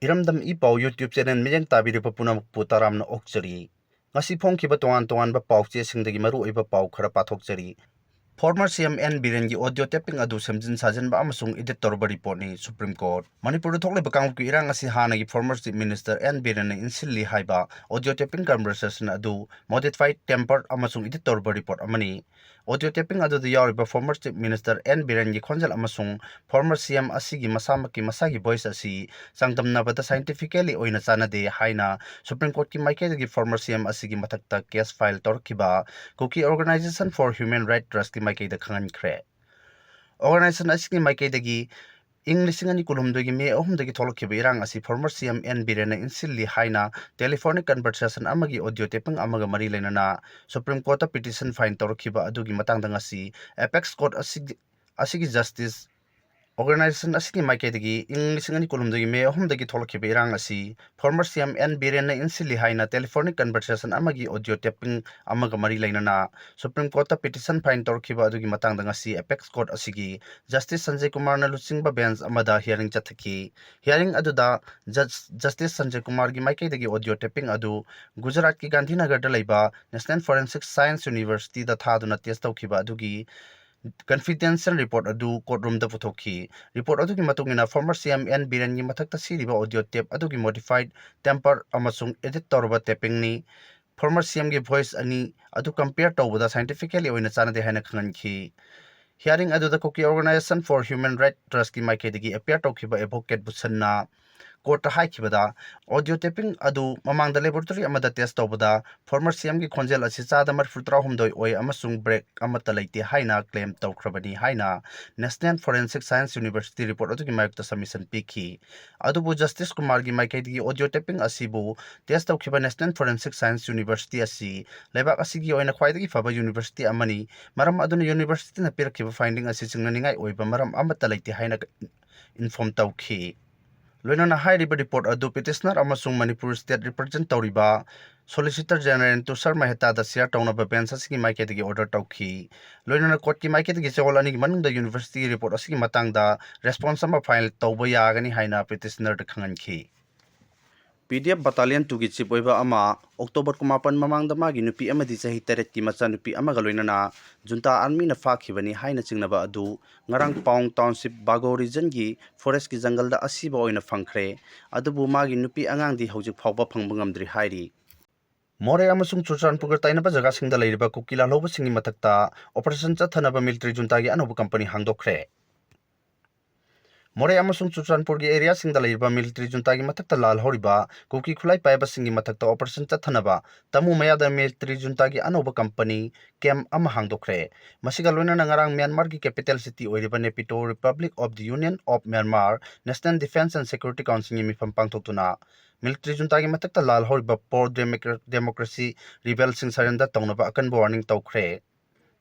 Iramdam ipaw YouTube channel miyang tabiriba punamukpu taramna okchari. Ngasi phongkiba tongan-tonganba pawchesingdagi maruoiba paw khara pathokchari. Former CM N Biren gi audio tapping adu Semjin Sajinba amasung edit torba report ni Supreme Court. Manipur thokle bakang ku irang asi hana gi former Chief Minister N Biren na insilli haiba audio tapping conversation adu modified tempered amasung edit torba report amani. Audio tapping adu the yariba former Chief Minister N Biren gi khonjal amasung former CM asigi masamaki masagi voice asi sangdamna bata scientifically oina chanade haina Supreme Court ki maikei gi former CM asigi mathakta case file torkiba Cookie Organization for Human Rights Trust ki maikei da khangan khre. Organization asigi maikei dagi English ngani kulumdogi me ahumdagi tholokhiba irang asi former CM N Biren na insilli haina telephonic conversation amagi audio taping amaga mari lainana Supreme Court ta petition file torokhiba adugi matangda ngasi apex court asigi justice Organization asigi maikei English ngani kulumdogi me ahumdagi tholokhiba irang asi former CM N Biren na insilli haina telephonic conversation amagi audio taping amaga mari lainana Supreme Court ta petition file torokhiba adugi matangda ngasi apex court asigi Justice Sanjay Kumar na luchingba bench amada hearing chathaki hearing aduda Justice Sanjay Kumar gi maikei audio taping adu Gujarat ki Gandhinagar da laiba National Forensic Science University da thaduna test tawkhiba adugi confidential report adu courtroom da puthoki report adu ki matungina former CM N Biren gi mathakta siriba audio tape adu ki modified temper amasung edit torba taping ni former CM gi voice ani adu compare tawbada scientifically oina chanade haina khanganki hearing adu the Cookie Organization for Human Rights Trust ki maikei appear tawkhiba advocate busanna court haikibada audio taping adu mamangda laboratory amada test tawbada former CM gi khonjel asi chada mar fultra humdoi oi amasung break amata laite haina claim tawkhrabani haina National Forensic Science University report adu gi mayukta submission pikhi adubu Justice Kumar gi maikei audio taping asibu test tawkhiba National Forensic Science University asi lebak asigi oina khwaidagi faba university amani maram aduna university na pirakhiba finding asi chingnaningai oiba maram amata laite haina inform tawkhi Loinana hairiba report adu petitioner amasung Manipur state represent tawriba Solicitor General Tushar Mehta da share tawnaba bench asigi maikei order tawkhi Loinana court ki maikei chawal ani manungda university report asigi matangda response ama file tawba yagani haina petitioner da khanganki PDF Battalion 2 gi chief oiba ama October 18 mamangda magi nupi amadi chahi 8 ki macha nupi amaga loinana junta army na fakhibani haina chingnaba adu ngarang Paung Township Bago region gi forest ki jungle da asiba oina phangkhre adubu magi nupi angang di hojik phawba phangba ngamdri hairi More amasung Churchanpur tainaba jaga singda leiriba kukila loba singi matakta operation chathanaba military junta gi anobu company hangdokhre More amasung Churchanpur gi area singda leiriba military junta gi matakta lal horiba kuki khulai paiba singi matakta operation chathanaba Tammu mayada military junta gi anoba company camp ama hangdokhre masiga loina ngarang Myanmar gi capital city oiriba Naypyidaw Republic of the Union of Myanmar National Defense and Security Council gi mifam pangthoktuna military junta gi matakta lal horiba pro democracy rebel sing surrender tawnaba akanba warning tawkhre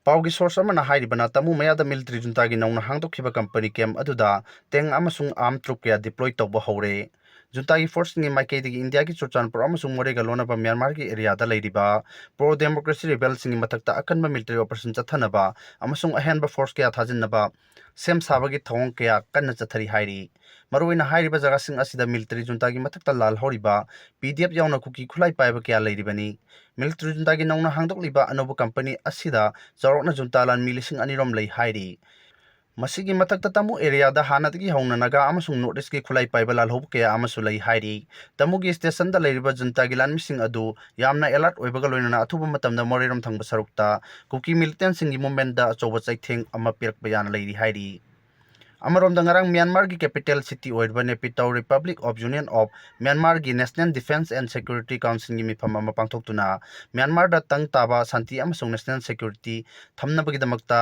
Paugi source amana hairibana Tammu mayada military junta gi nauna hangdokhiba company camp aduda teng amasung arm troop kya deploy tawba hore junta gi force ni maikei dagi India gi Churchanpur amasung More ga lonaba Myanmar gi area da leiriba pro democracy rebel singi matakta akanba military operation chathanaba amasung ahenba force kya thajinnaba sem sabagi thong kya kanna chathari hairi maruina hairiba jaga sing asida military junta gi matakta lal horiba PDF yauna kuki khulai paiba kya leiribani military junta gi nauna hangdokliba anobu company asida Jarokna junta lan milising anirom lei hairi Masigi matakta Tammu area da hanadagi hauna naga amasung notice ki khulai paiba lal hob kaya amasu lei hairi Tammu gi station da leiriba junta gi lan mising adu yamna alert oibaga loinana athuba matamda Moreram thangba sarukta kuki militant singi movement da achoba chaitheng ama pirakba yana leiri hairi Amarom dangarang Myanmar gi capital city oirba Naypyidaw Republic of Union of Myanmar gi National Defense and Security Council gi mifam ama pangthoktuna Myanmar da tang taba santi amasung national security thamnabagi damakta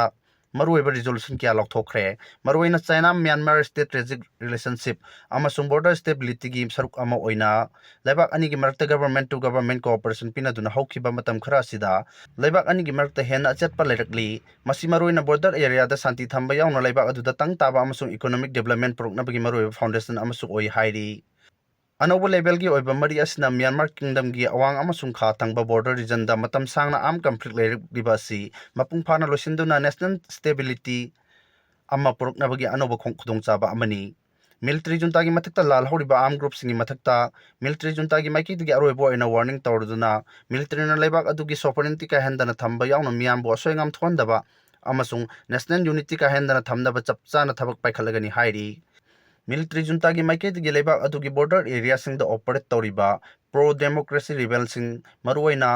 maruoiba resolution kya lokthokre maruoina China Myanmar state strategic relationship amasung border stability gi saruk ama oina laibak ani gi marakta government to government cooperation pinaduna hokhiba matam khara sida laibak ani gi marakta hena achatpa lerakli masi maruoina border area da santi thamba yauna laibak aduda tang taba amasung economic development proknabagi maruoiba foundation amasung oi hairi Anobo level gi oiba mari asina Myanmar kingdom gi awang amasung kha thangba border region da matam sangna am conflict leiriba si mapung phana losinduna national stability amma puruknabagi anobo khudongchaba amani military junta gi mathakta lal horiba arm group singi mathakta military junta gi maiki gi aroibo ina warning tawduna military na leibak adugi sovereignty ka hendana thamba yauna miyam bo soingam thondaba amasung national unity ka hendana thamdaba chapchana thabak paikhalagani hairi military junta gi maiki gi leibak adugi border area singda operate tawriba pro democracy rebel sing maruaina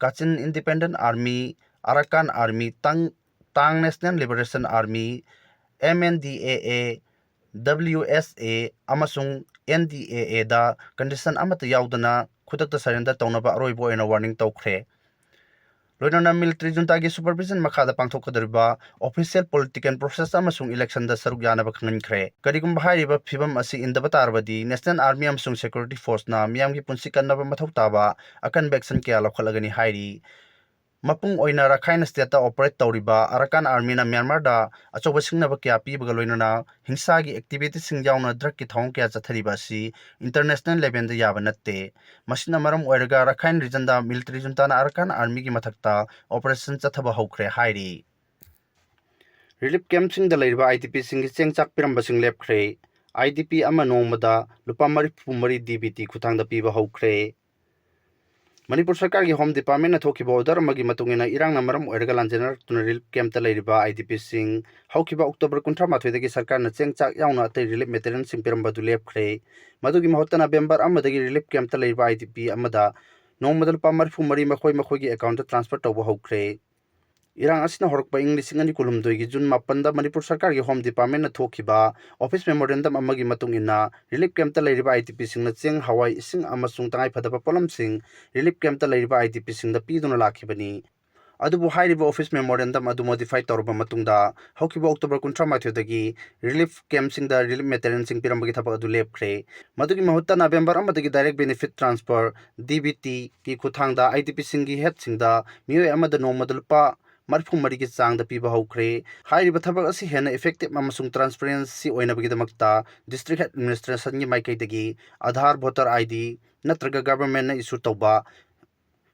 Kachin independent army Arakan army Tang national liberation army MNDAA WSA amasung NDAA da condition amata yaudana khudakta surrender tawnaba aroibo ina warning tawkhre loinana military junta gi supervision makhada pangthokadriba official political process amasung election da saruk yanaba khanginkhre karigum bahariba phibam asi indaba tarbadi national army amasung security force na miyam gi punsi kannaba mathau taba akan action kya lokhalagani hairi mapung oina Rakhine state ta operate tawriba Arakan army na Myanmar da achoba singnaba kya pibaga loinana hingsa gi activities sing yauna drug ki thong kya chathariba si international level da yaba natte masina maram oiraga Rakhine region da military junta na Arakan army gi mathakta operation chathaba hokre hairi relief camp sing da leiriba IDP sing gi chengchak piramba sing lepkhre IDP ama nongmada lupa mari phumari DBT khutang da piba hokre Manipur Sarkar gi Home Department na thokiba order magi matungina irang namaram oiraga lanjenar tuna relief camp ta leiriba IDP sing haukiba October 18 dagi sarkar na chengchak yauna atei relief material sing piramba du lepkhre madugi mahota November amadagi relief camp ta leiriba IDP amada nongmadal pamar phumari makhoi gi account ta transfer tawba hokre irang asina horokpa English ngani kulumdoi gi June 8 da Manipur Sarkar gi Home Department na thokiba office memorandum amagi matungina relief camp ta leiriba IDP sing na cheng hawai ising amasung tangai phadaba polam sing relief camp ta leiriba IDP sing da piduna lakhibani adubu hairiba office memorandum adu modify tawrba matungda haukiba October 18 dagi relief camp sing da relief material sing pirambagi thapa adu lepkhre madugi mahutta November amadagi direct benefit transfer DBT ki khuthangda IDP sing gi head sing da miyoi amada nongmadal pa marfu marigi chang da piba hokre hairiba thabak asi hena effective amasung transparency oinabagi damakta district administration gi maikai dagi Aadhaar voter ID natraga government na issue tawba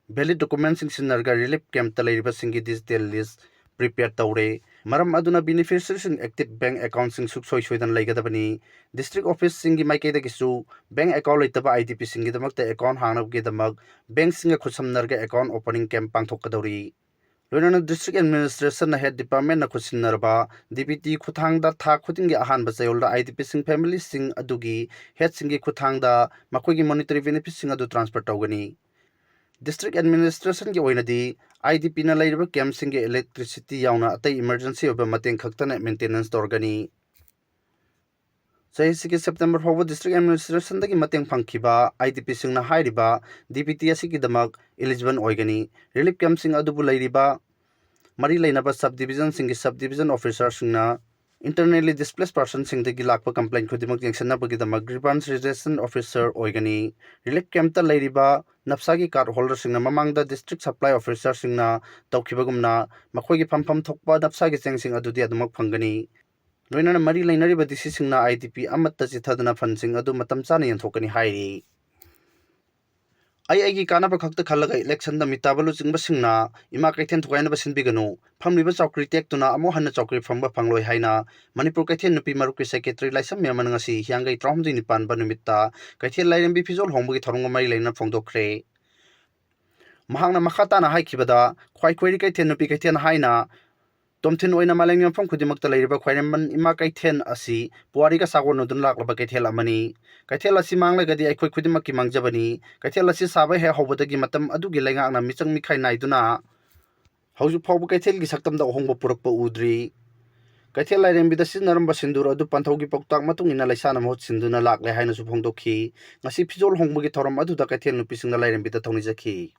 valid documents sing sinarga relief camp ta leiriba singi digital list prepare tawre maram aduna beneficiaries sing active bank account sing suksoi soidan laigadabani district office singi maikai dagi su bank account leitaba IDP singi damakta account hangnabgi damak bank singa khusamnarga account opening camp pangthokadori loinana district administration na head department na khusinarba DPT khuthangda tha khudingi ahanba chayolda IDP sing family sing adugi head singi khuthangda makoigi monetary benefit sing adu transfer tawgani district administration gi oinadi IDP na leiriba camp sing gi electricity yauna atai emergency oba mateng khaktana maintenance torgani Sahisi September fawa district administration dagi mateng phangkhiba IDP sing na hairiba DPT asigi damak eligible oigani relief camp sing adubu leiriba mari leinaba subdivision singi subdivision officer singna internally displaced person sing dagi lakpa complaint khudimak jengsanna bagi damak grievance redressal officer oigani relief camp ta leiriba napsagi card holder singna mamangda district supply officer singna tawkhibagumna makhoigi phampham thokpa napsagi cheng sing adudi adumak phangani loinana mari lainariba disi singna IDP amatta chithadana fansing adu matam chana yanthokani hairi ai kanaba khakta khalaga election da mitabalu chingba singna ima kaithen thukaina basin biganu Phamliba Choukri Tekkani amo hanna chokri phangba phangloi haina Manipur kaithen nupi maruki secretary laisam memana ngasi hiangai 39 ba numitta kaithel lairembi fizol hongbugi thorunga mari laina phongdokre mahangna makhata na haikibada khwai kaithen nupi kaithen haina Tomthin oina maleng yampham khudimakta leiriba khwaireman ima kaithen asi puari ka sagon nodun laklaba kaithel amani kaithel asi manglagadi aikhoi khudimakki mangjabani kaithel asi sabai he hobodagi matam adugi laingakna michang mikhai naiduna hauju phawbu kaithel gi saktamda ohongba purakpa udri kaithel lairembida sinaramba sindur adu panthogi poktak matungina laisana mohot sinduna lakle haina su phongdokhi ngasi phijol hongbugi thoram adu da kaithel nupi singna lairembida thongni jakhi